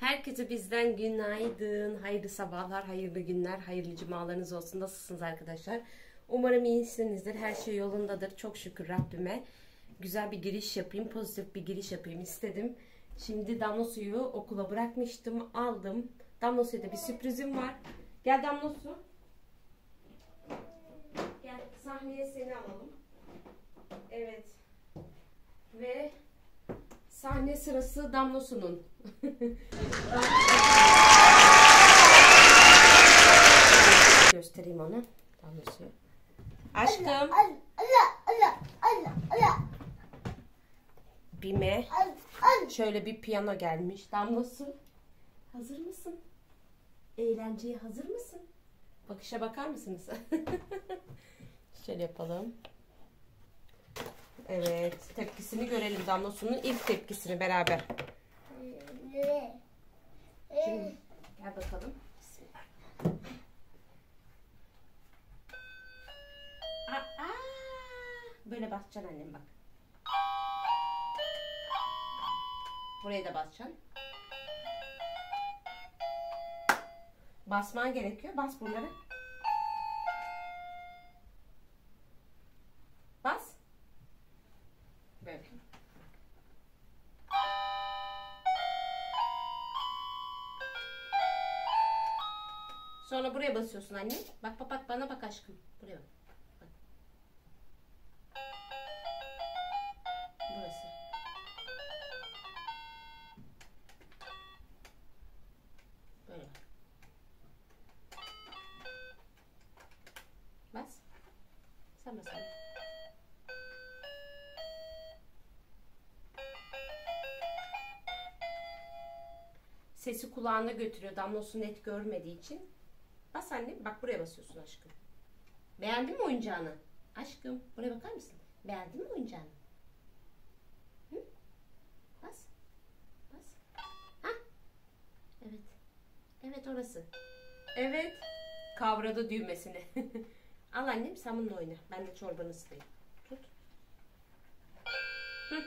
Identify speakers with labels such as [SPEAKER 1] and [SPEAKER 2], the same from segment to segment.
[SPEAKER 1] Herkese bizden günaydın, hayırlı sabahlar, hayırlı günler, hayırlı cumalarınız olsun. Nasılsınız arkadaşlar? Umarım iyisinizdir, her şey yolundadır. Çok şükür Rabbime. Güzel bir giriş yapayım, pozitif bir giriş yapayım istedim. Şimdi Damla Su'yu okula bırakmıştım, aldım. Damla Su'ya da bir sürprizim var. Gel Damla Su. Gel, sahneye seni alalım. Evet. Ve sahne sırası Damla Su'nun. Göstereyim onu. Damla Su'yu. Aşkım. Bime. Şöyle bir piyano gelmiş. Damla Su. Hazır mısın? Eğlenceye hazır mısın? Bakışa bakar mısınız? Şöyle yapalım. Evet. Tepkisini görelim Damla Su'nun ilk tepkisini beraber. Şimdi gel bakalım. Böyle basacaksın annem bak. Buraya da basacaksın. Basman gerekiyor. Bas bunları. Bas. Böyle. Sonra buraya basıyorsun anne. Bak bak bak bana bak aşkım. Buraya bak. Bak. Burası. Böyle bak. Bas. Sen bas anne. Sesi kulağına götürüyor. Damla Su net görmediği için. Bas annem. Bak buraya basıyorsun aşkım. Beğendin mi oyuncağını? Aşkım buraya bakar mısın? Beğendin mi oyuncağını? Hı? Bas. Bas. Hah. Evet. Evet orası. Evet. Kavradı düğmesini. Al annem sen bununla oyna. Ben de çorbanı ısıtayım. Tut. Hı.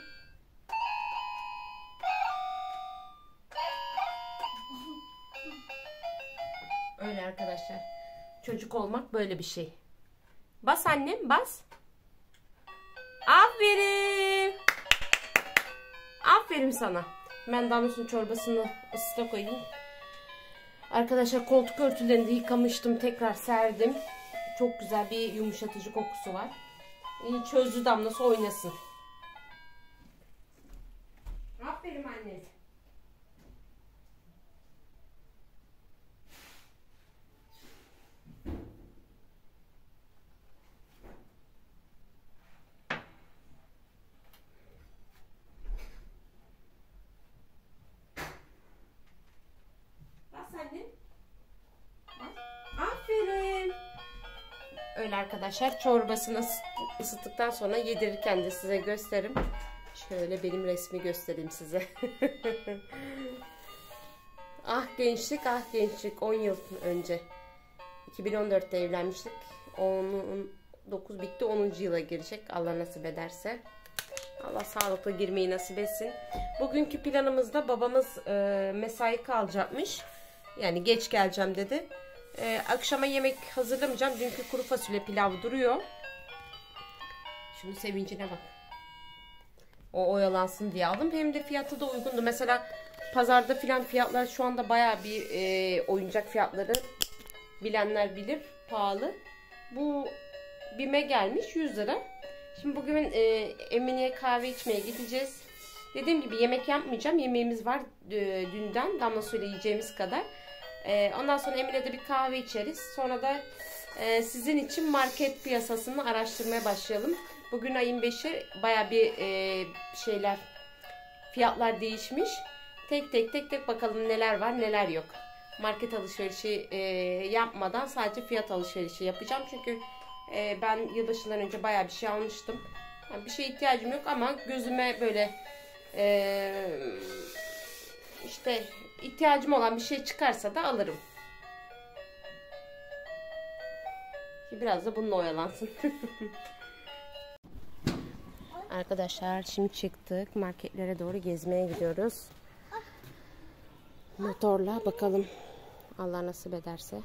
[SPEAKER 1] Öyle arkadaşlar. Çocuk olmak böyle bir şey. Bas annem bas. Aferin. Aferin sana. Ben Damla Su'nun çorbasını ısıta koyayım. Arkadaşlar koltuk örtülerini de yıkamıştım. Tekrar serdim. Çok güzel bir yumuşatıcı kokusu var. Çözdü Damla Su oynasın. Aferin anne. Aferin. Öyle arkadaşlar çorbasını ısıttıktan sonra yedirirken de size gösteririm. Şöyle benim resmi göstereyim size. Ah gençlik ah gençlik 10 yıl önce 2014'te evlenmiştik. 9 bitti 10. yıla girecek Allah nasip ederse. Allah sağlıklı girmeyi nasip etsin. Bugünkü planımızda babamız mesai kalacakmış. Yani geç geleceğim dedi. Akşama yemek hazırlamayacağım. Dünkü kuru fasulye pilavı duruyor. Şunun sevincine bak. O oyalansın diye aldım. Hem de fiyatı da uygundu. Mesela pazarda filan fiyatlar şu anda baya bir oyuncak fiyatları bilenler bilir. Pahalı. Bu BİM'e gelmiş 100 lira. Şimdi bugün Emine'ye kahve içmeye gideceğiz. Dediğim gibi yemek yapmayacağım. Yemeğimiz var dünden. Damla Su'yla yiyeceğimiz kadar. Ondan sonra Emine'de bir kahve içeriz. Sonra da sizin için market piyasasını araştırmaya başlayalım. Bugün ayın 5'i baya bir fiyatlar değişmiş. Tek tek bakalım neler var neler yok. Market alışverişi yapmadan sadece fiyat alışverişi yapacağım. Çünkü ben yılbaşından önce baya bir şey almıştım. Yani bir şeye ihtiyacım yok ama gözüme böyle işte ihtiyacım olan bir şey çıkarsa da alırım. Biraz da bununla oyalansın. Arkadaşlar şimdi çıktık. Marketlere doğru gezmeye gidiyoruz. Motorla bakalım. Allah nasip ederse.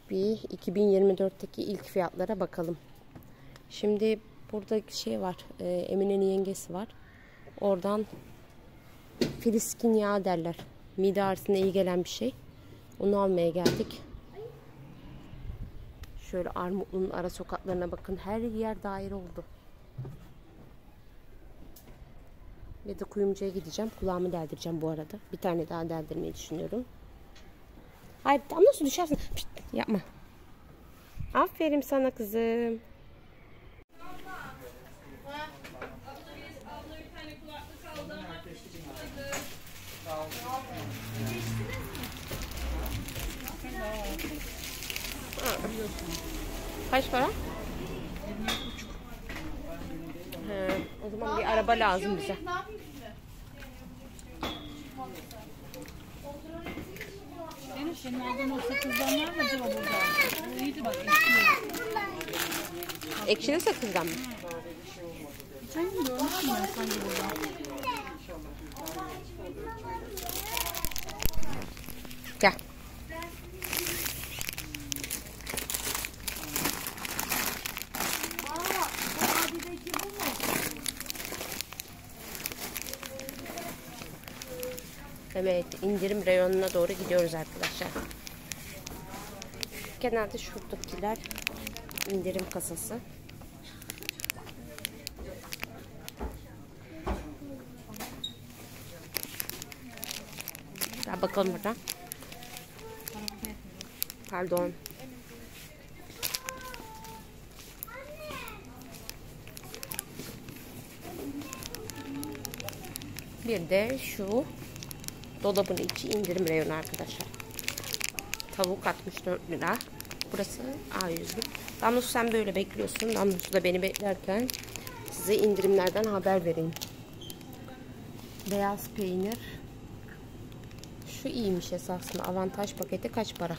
[SPEAKER 1] Bir 2024'teki ilk fiyatlara bakalım. Şimdi burada şey var. Emine'nin yengesi var. Oradan filiskin yağı derler. Mide ağrısına iyi gelen bir şey. Onu almaya geldik. Şöyle Armutlu'nun ara sokaklarına bakın. Her yer daire oldu. Ve de kuyumcuya gideceğim. Kulağımı deldireceğim bu arada. Bir tane daha deldirmeyi düşünüyorum. Hayır, tam nasıl düşersin? Pişt, yapma. Aferin sana kızım. Kaç para? 27,5. O zaman bir araba lazım bize.
[SPEAKER 2] Senin aldığın o sakızdan var mı acaba burada? O iyiydi bak, ekşi.
[SPEAKER 1] Ekşili sakızdan mı?
[SPEAKER 2] Geçen gün görmüştüm ben sanki burada.
[SPEAKER 1] Gel. Evet, indirim reyonuna doğru gidiyoruz arkadaşlar. Genelde şuradakiler indirim kasası. Gel bakalım burada. Pardon. Bir de şu dolabın içi indirim reyonu arkadaşlar. Tavuk 64 lira. Burası A100'lük. Damlosu sen böyle bekliyorsun. Damlosu da beni beklerken size indirimlerden haber vereyim. Beyaz peynir. Şu iyiymiş esasında. Avantaj paketi kaç para?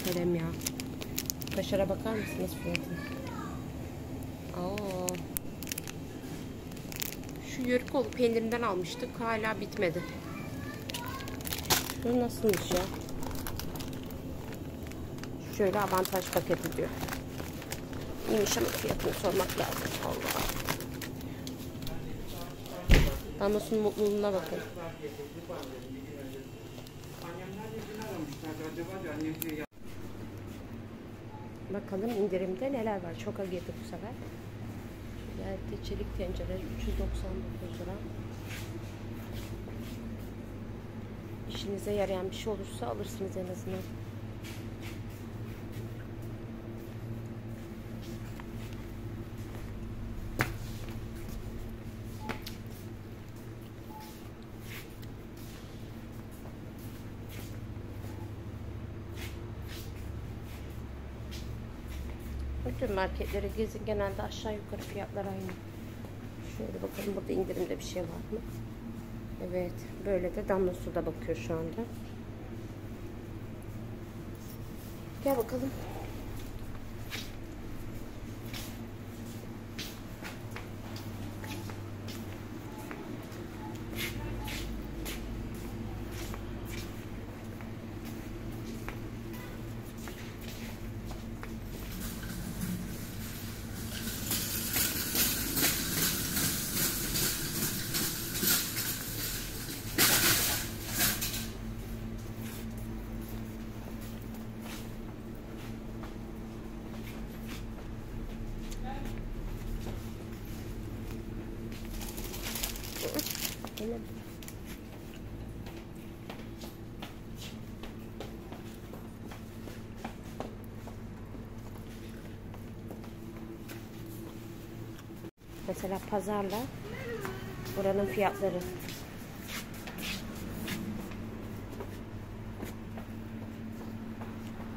[SPEAKER 1] Kalem ya. Kaşara bakar mısınız fiyatına? Aa. Şu Yörükoğlu peynirinden almıştık. Hala bitmedi. Şu nasılmış ya? Şöyle avantaj paketi diyor. İyiymiş ama fiyatını sormak lazım. Allah. Damlasının mutluluğuna bakın. Bakalım indirimde neler var. Çok girdi bu sefer. Geldi çelik tencere 399 lira. İşinize yarayan bir şey olursa alırsınız en azından. Bütün marketleri gezin, genelde aşağı yukarı fiyatlar aynı. Şöyle bakalım burada indirimde bir şey var mı? Evet, böyle de damla suda bakıyor şu anda. Gel bakalım. Mesela pazarla buranın fiyatları.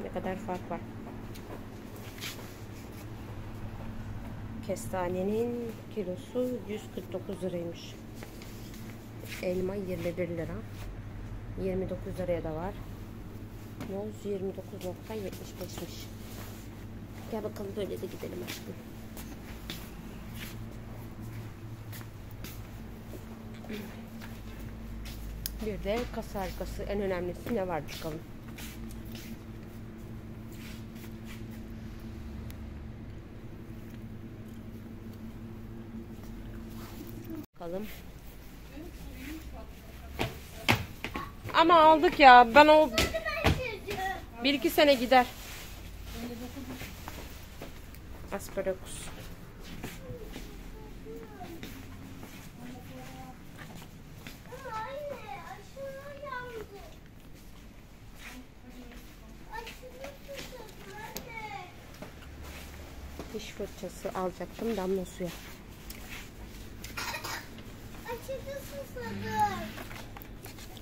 [SPEAKER 1] Ne kadar fark var. Kestanenin kilosu 149 liraymış. Elma 21 lira. 29 liraya da var. Moz 29.75'miş. Gel bakalım böyle de gidelim aşkım. Bir de kasa arkası, en önemlisi ne var bakalım. Bakalım. Ama aldık ya. Ben o 1-2 sene gider. Asparagus. Diş fırçası alacaktım damla suya.
[SPEAKER 3] Açıkçası susadım.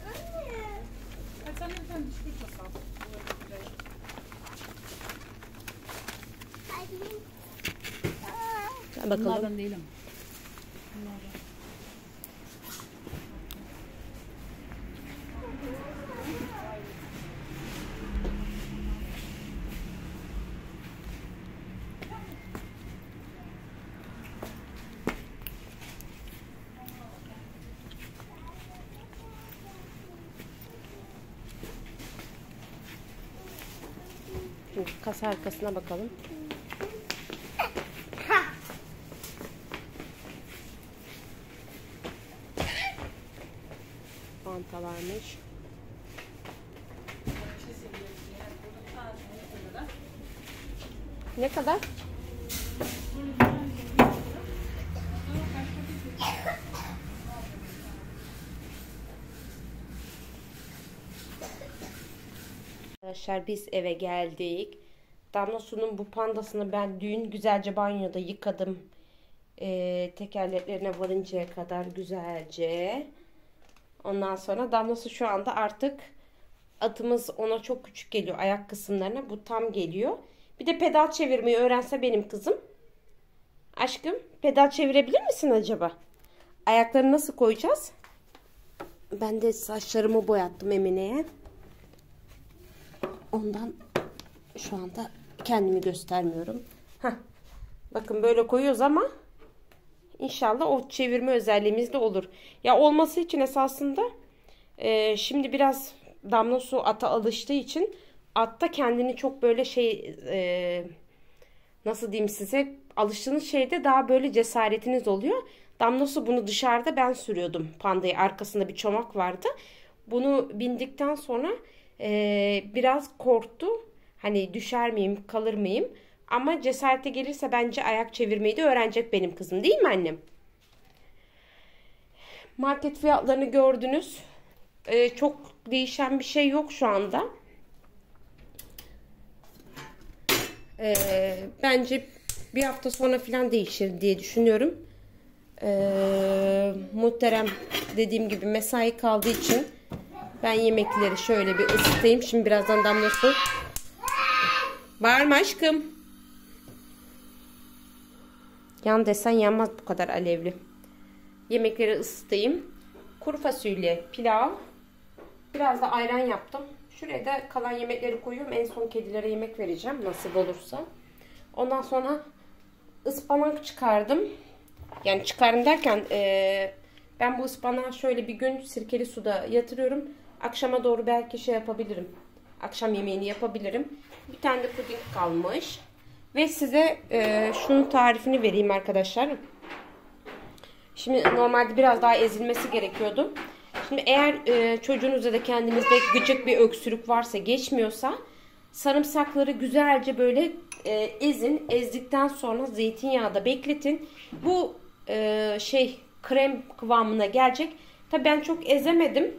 [SPEAKER 3] Anne.
[SPEAKER 2] Sen lütfen diş fırçası al.
[SPEAKER 1] Bakalım.
[SPEAKER 2] Bunlardan değil ama.
[SPEAKER 1] Şimdi kasa arkasına bakalım. Fanta varmış. Ne kadar? Arkadaşlar biz eve geldik. Damla Su'nun bu pandasını ben dün güzelce banyoda yıkadım. Tekerleklerine varıncaya kadar güzelce. Ondan sonra Damla Su şu anda artık atımız ona çok küçük geliyor ayak kısımlarına. Bu tam geliyor. Bir de pedal çevirmeyi öğrense benim kızım. Aşkım pedal çevirebilir misin acaba? Ayaklarını nasıl koyacağız? Ben de saçlarımı boyattım Emine'ye. Ondan şu anda kendimi göstermiyorum. Heh. Bakın böyle koyuyoruz ama İnşallah o çevirme özelliğimiz de olur. Ya olması için esasında şimdi biraz Damla Su ata alıştığı için atta kendini çok böyle nasıl diyeyim size, alıştığınız şeyde daha böyle cesaretiniz oluyor. Damla Su bunu dışarıda ben sürüyordum pandayı, arkasında bir çomak vardı. Bunu bindikten sonra biraz korktu. Hani düşer miyim, kalır mıyım? Ama cesarete gelirse bence ayak çevirmeyi de öğrenecek benim kızım, değil mi annem? Market fiyatlarını gördünüz. Çok değişen bir şey yok şu anda. Bence bir hafta sonra falan değişir diye düşünüyorum. Muhterem dediğim gibi mesai kaldığı için ben yemekleri şöyle bir ısıtayım. Şimdi birazdan Damla Su. Bağırma aşkım. Yan desen yanmaz bu kadar alevli. Yemekleri ısıtayım. Kuru fasulye, pilav. Biraz da ayran yaptım. Şuraya da kalan yemekleri koyuyorum. En son kedilere yemek vereceğim nasip olursa. Ondan sonra ıspanak çıkardım. Yani çıkardım derken ben bu ıspanağı şöyle bir gün sirkeli suda yatırıyorum. Akşama doğru belki şey yapabilirim. Akşam yemeğini yapabilirim. Bir tane de puding kalmış. Ve size şunun tarifini vereyim arkadaşlar. Şimdi normalde biraz daha ezilmesi gerekiyordu. Şimdi eğer çocuğunuzda da kendinizde gıcık bir öksürük varsa, geçmiyorsa sarımsakları güzelce böyle ezin. Ezdikten sonra zeytinyağda bekletin. Bu krem kıvamına gelecek. Tabii ben çok ezemedim.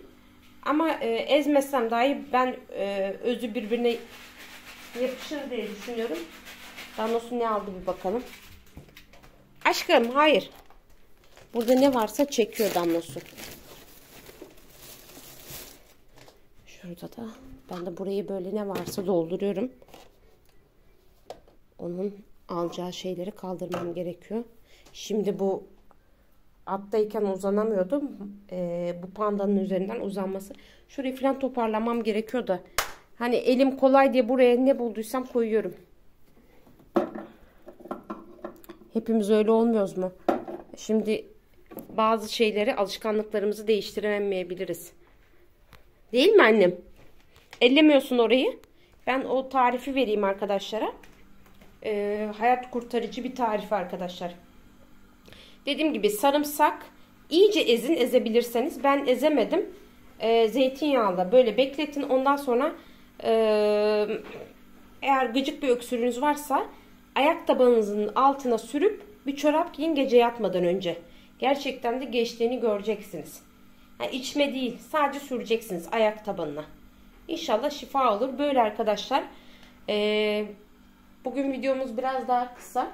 [SPEAKER 1] Ama ezmesem dahi ben özü birbirine yapışır diye düşünüyorum. Damla Su ne aldı bir bakalım. Aşkım hayır. Burada ne varsa çekiyor Damla Su. Şurada da ben de burayı böyle ne varsa dolduruyorum. Onun alacağı şeyleri kaldırmam gerekiyor. Şimdi bu attayken uzanamıyordum. Bu pandanın üzerinden uzanması. Şurayı falan toparlamam gerekiyor da. Hani elim kolay diye buraya ne bulduysam koyuyorum. Hepimiz öyle olmuyoruz mu? Şimdi bazı şeyleri, alışkanlıklarımızı değiştiremeyebiliriz. Değil mi annem? Ellemiyorsun orayı. Ben o tarifi vereyim arkadaşlara. Hayat kurtarıcı bir tarif arkadaşlar. Dediğim gibi sarımsak iyice ezebilirseniz. Ben ezemedim. Zeytinyağında böyle bekletin. Ondan sonra eğer gıcık bir öksürüğünüz varsa ayak tabanınızın altına sürüp bir çorap giyin gece yatmadan önce. Gerçekten de geçtiğini göreceksiniz. Yani içme değil, sadece süreceksiniz ayak tabanına. İnşallah şifa olur. Böyle arkadaşlar. Bugün videomuz biraz daha kısa.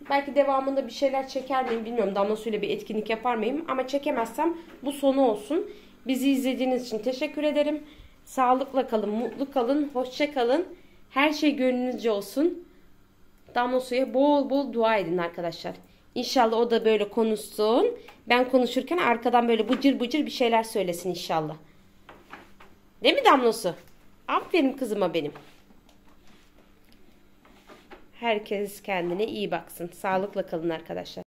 [SPEAKER 1] Belki devamında bir şeyler çeker miyim bilmiyorum. Damla suyla bir etkinlik yapar mıyım? Ama çekemezsem bu sonu olsun. Bizi izlediğiniz için teşekkür ederim. Sağlıkla kalın, mutlu kalın, hoşça kalın. Her şey gönlünüzce olsun. Damla suya bol bol dua edin arkadaşlar. İnşallah o da böyle konuşsun. Ben konuşurken arkadan böyle bıcır bıcır bir şeyler söylesin inşallah. Değil mi Damla su? Aferin kızıma benim. Herkes kendine iyi baksın. Sağlıkla kalın arkadaşlar.